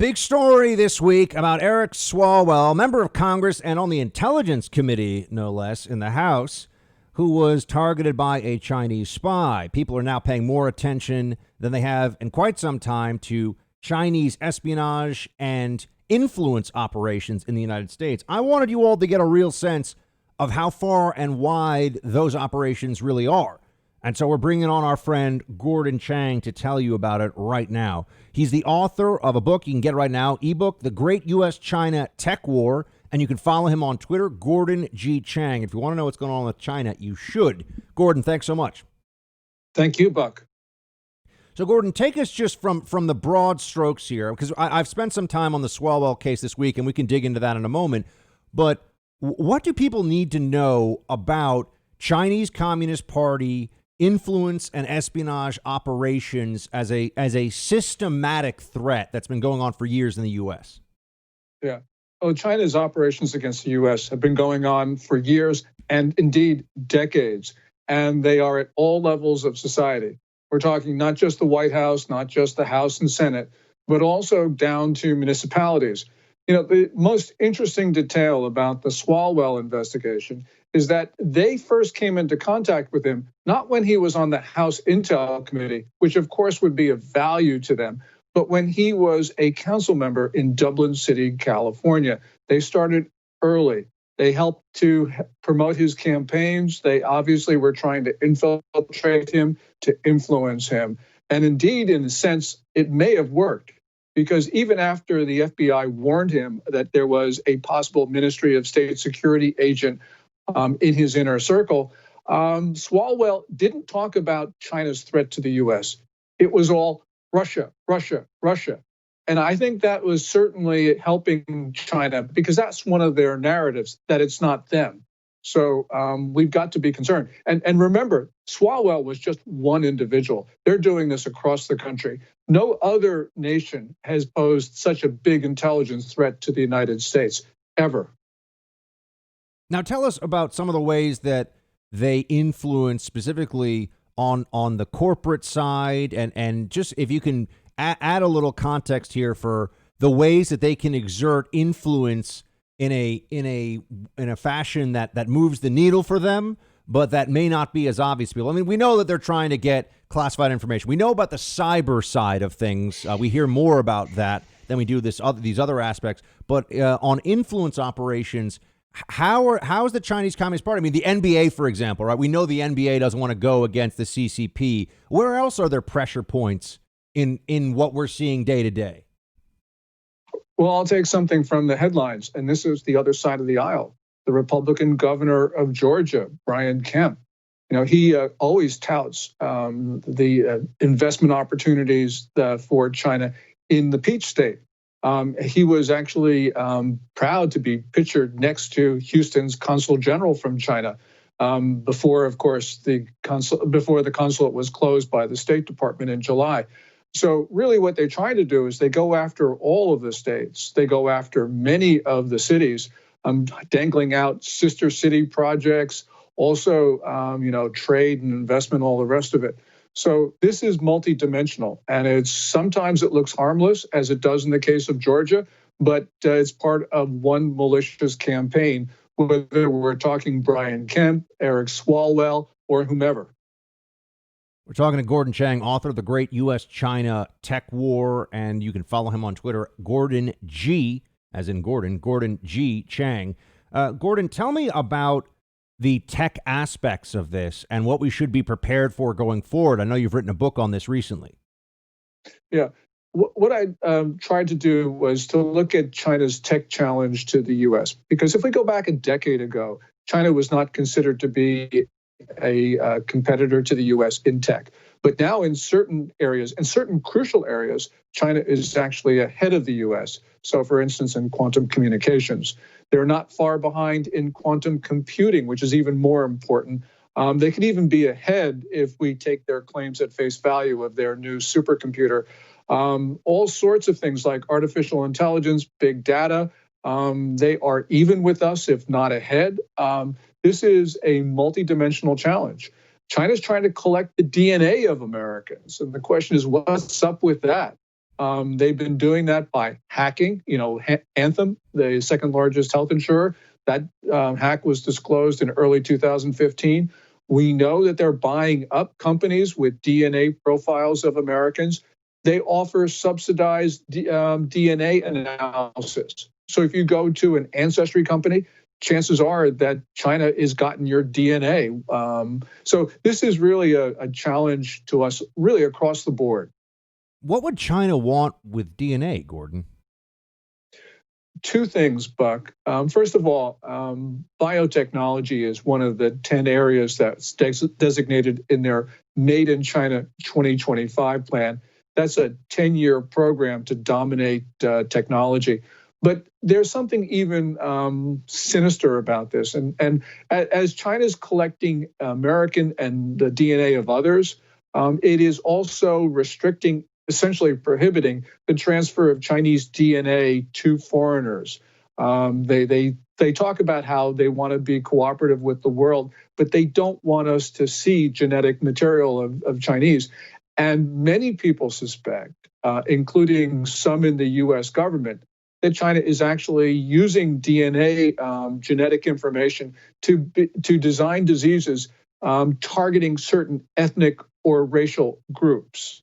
Big story this week about Eric Swalwell, member of Congress and on the Intelligence Committee, no less, in the House, who was targeted by a Chinese spy. People are now paying more attention than they have in quite some time to Chinese espionage and influence operations in the United States. I wanted you all to get a real sense of how far and wide those operations really are. And so we're bringing on our friend Gordon Chang to tell you about it right now. He's the author of a book you can get right now, ebook, The Great U.S.-China Tech War, and you can follow him on Twitter, Gordon G. Chang. If you want to know what's going on with China, you should. Gordon, thanks so much. Thank you, Buck. So, Gordon, take us just from the broad strokes here, because I've spent some time on the Swalwell case this week, and we can dig into that in a moment. But what do people need to know about Chinese Communist Party influence and espionage operations as a systematic threat that's been going on for years in the U.S.? Yeah. Well, China's operations against the U.S. have been going on for years and indeed decades, and they are at all levels of society. We're talking not just the White House, not just the House and Senate, but also down to municipalities. You know, the most interesting detail about the Swalwell investigation is that they first came into contact with him, not when he was on the House Intel Committee, which of course would be of value to them, but when he was a council member in Dublin City, California. They started early. They helped to promote his campaigns. They obviously were trying to infiltrate him, to influence him. And indeed, in a sense, it may have worked, because even after the FBI warned him that there was a possible Ministry of State security agent in his inner circle, Swalwell didn't talk about China's threat to the U.S. It was all Russia, Russia, Russia. And I think that was certainly helping China, because that's one of their narratives, that it's not them. So we've got to be concerned. And remember, Swalwell was just one individual. They're doing this across the country. No other nation has posed such a big intelligence threat to the United States, ever. Now, tell us about some of the ways that they influence specifically on the corporate side, and just if you can add a little context here for the ways that they can exert influence in a fashion that moves the needle for them, but that may not be as obvious to people. I mean, we know that they're trying to get classified information. We know about the cyber side of things. We hear more about that than we do these other aspects. But on influence operations, how is the Chinese Communist Party? I mean, the NBA, for example, right? We know the NBA doesn't want to go against the CCP. Where else are there pressure points in what we're seeing day to day? Well, I'll take something from the headlines, and this is the other side of the aisle. The Republican governor of Georgia, Brian Kemp, you know, he always touts the investment opportunities for China in the Peach State. He was actually proud to be pictured next to Houston's consul general from China before, of course, before the consulate was closed by the State Department in July. So really what they try to do is they go after all of the states. They go after many of the cities, dangling out sister city projects, also, trade and investment, all the rest of it. So this is multidimensional, and sometimes it looks harmless, as it does in the case of Georgia, but it's part of one malicious campaign, whether we're talking Brian Kemp, Eric Swalwell, or whomever. We're talking to Gordon Chang, author of The Great U.S.-China Tech War, and you can follow him on Twitter, Gordon G, as in Gordon G. Chang. Gordon, tell me about the tech aspects of this and what we should be prepared for going forward. I know you've written a book on this recently. Yeah. What I tried to do was to look at China's tech challenge to the U.S., because if we go back a decade ago, China was not considered to be a competitor to the U.S. in tech. But now in certain areas, and certain crucial areas, China is actually ahead of the U.S. So, for instance, in quantum communications, they're not far behind in quantum computing, which is even more important. They could even be ahead if we take their claims at face value of their new supercomputer. All sorts of things like artificial intelligence, big data, they are even with us, if not ahead. This is a multidimensional challenge. China's trying to collect the DNA of Americans. And the question is, what's up with that? They've been doing that by hacking. Anthem, the second largest health insurer, that hack was disclosed in early 2015. We know that they're buying up companies with DNA profiles of Americans. They offer subsidized DNA analysis. So if you go to an ancestry company, chances are that China has gotten your DNA. So this is really a challenge to us, really across the board. What would China want with DNA, Gordon? Two things, Buck. First of all, biotechnology is one of the 10 areas that's designated in their Made in China 2025 plan. That's a 10-year program to dominate technology. But there's something even sinister about this. And as China's collecting American and the DNA of others, it is also restricting, essentially prohibiting the transfer of Chinese DNA to foreigners. They talk about how they want to be cooperative with the world, but they don't want us to see genetic material of Chinese. And many people suspect, including some in the US government, that China is actually using DNA genetic information to design diseases targeting certain ethnic or racial groups.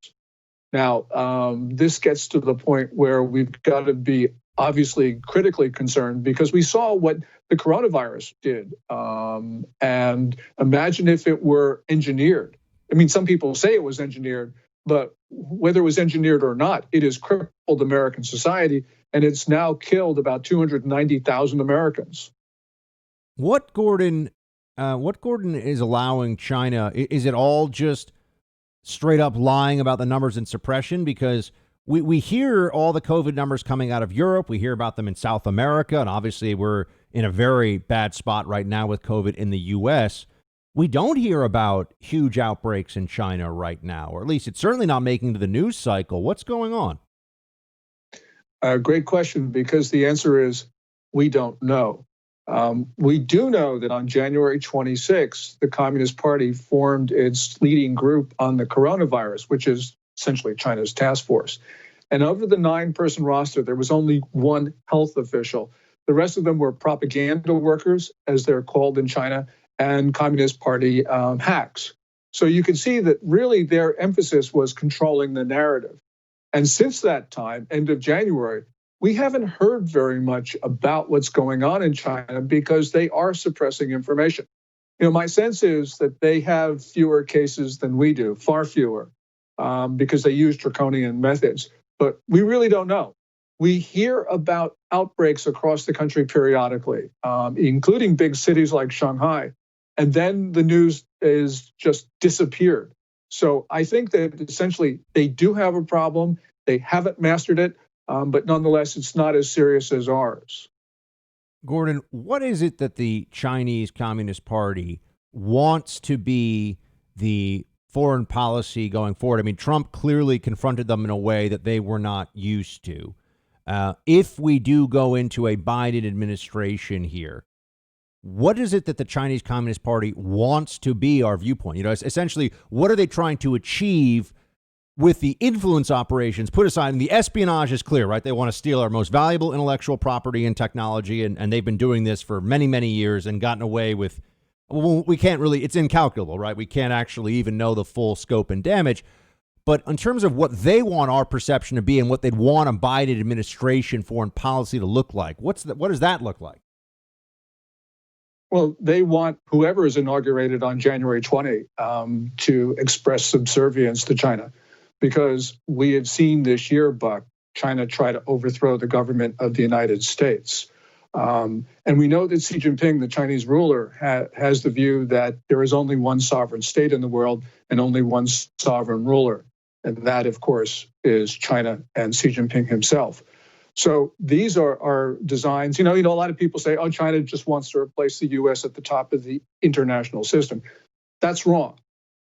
Now, this gets to the point where we've got to be obviously critically concerned, because we saw what the coronavirus did. And imagine if it were engineered. I mean, some people say it was engineered, but whether it was engineered or not, it has crippled American society, and it's now killed about 290,000 Americans. What Gordon is allowing China? Is it all just straight up lying about the numbers and suppression? Because we hear all the COVID numbers coming out of Europe. We hear about them in South America. And obviously, we're in a very bad spot right now with COVID in the U.S. We don't hear about huge outbreaks in China right now, or at least it's certainly not making to the news cycle. What's going on? Great question, because the answer is we don't know. We do know that on January 26th, the Communist Party formed its leading group on the coronavirus, which is essentially China's task force. And over the 9-person roster, there was only one health official. The rest of them were propaganda workers, as they're called in China, and Communist Party hacks. So you can see that really their emphasis was controlling the narrative. And since that time, end of January, we haven't heard very much about what's going on in China, because they are suppressing information. My sense is that they have fewer cases than we do, far fewer, because they use draconian methods. But we really don't know. We hear about outbreaks across the country periodically, including big cities like Shanghai. And then the news is just disappeared. So I think that essentially they do have a problem. They haven't mastered it. But nonetheless, it's not as serious as ours. Gordon, what is it that the Chinese Communist Party wants to be the foreign policy going forward? I mean, Trump clearly confronted them in a way that they were not used to. If we do go into a Biden administration here, what is it that the Chinese Communist Party wants to be our viewpoint? Essentially, what are they trying to achieve with the influence operations put aside? And the espionage is clear, right? They want to steal our most valuable intellectual property and technology. And they've been doing this for many, many years and gotten away with, well, we can't really, it's incalculable, right? We can't actually even know the full scope and damage. But in terms of what they want our perception to be and what they'd want a Biden administration foreign policy to look like, what does that look like? Well, they want whoever is inaugurated on January 20 to express subservience to China, because we have seen this year, Buck, China try to overthrow the government of the United States. And we know that Xi Jinping, the Chinese ruler, has the view that there is only one sovereign state in the world and only one sovereign ruler. And that, of course, is China and Xi Jinping himself. So these are designs. A lot of people say, oh, China just wants to replace the U.S. at the top of the international system. That's wrong.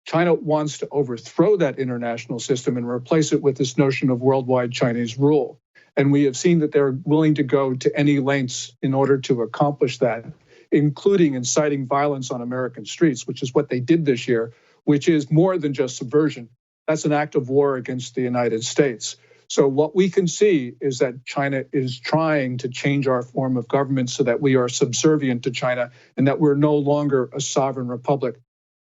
China wants to overthrow that international system and replace it with this notion of worldwide Chinese rule. And we have seen that they're willing to go to any lengths in order to accomplish that, including inciting violence on American streets, which is what they did this year, which is more than just subversion. That's an act of war against the United States. So what we can see is that China is trying to change our form of government so that we are subservient to China and that we're no longer a sovereign republic.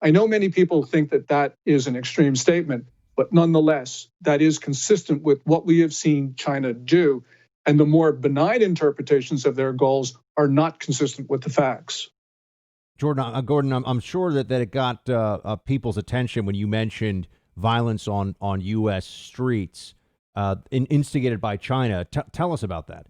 I know many people think that that is an extreme statement, but nonetheless, that is consistent with what we have seen China do. And the more benign interpretations of their goals are not consistent with the facts. Gordon, I'm sure that it got people's attention when you mentioned violence on U.S. streets instigated by China. Tell us about that.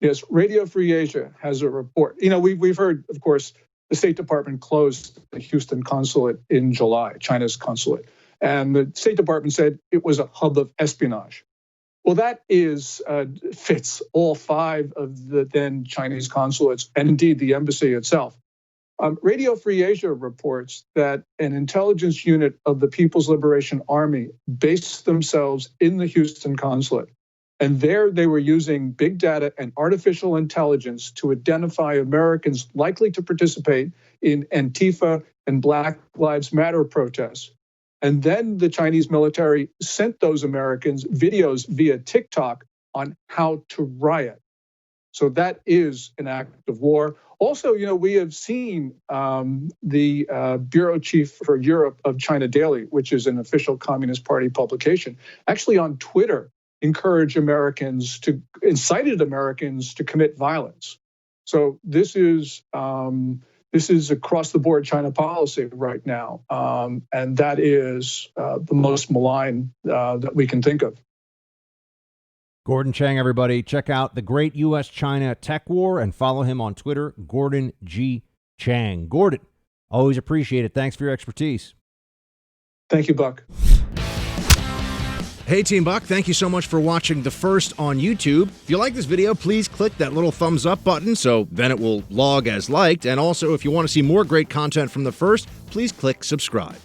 Yes, Radio Free Asia has a report. You know, we've heard, of course, the State Department closed the Houston consulate in July, China's consulate. And the State Department said it was a hub of espionage. Well, that fits all 5 of the then Chinese consulates and indeed the embassy itself. Radio Free Asia reports that an intelligence unit of the People's Liberation Army based themselves in the Houston consulate. And there they were using big data and artificial intelligence to identify Americans likely to participate in Antifa and Black Lives Matter protests. And then the Chinese military sent those Americans videos via TikTok on how to riot. So that is an act of war. Also, you know, we have seen the bureau chief for Europe of China Daily, which is an official Communist Party publication, actually on Twitter incited Americans to commit violence. So this is across the board China policy right now, and that is the most malign that we can think of. Gordon Chang, everybody. Check out The Great U.S.-China Tech War and follow him on Twitter, Gordon G. Chang. Gordon, always appreciate it. Thanks for your expertise. Thank you, Buck. Hey, Team Buck, thank you so much for watching The First on YouTube. If you like this video, please click that little thumbs up button so then it will log as liked. And also, if you want to see more great content from The First, please click subscribe.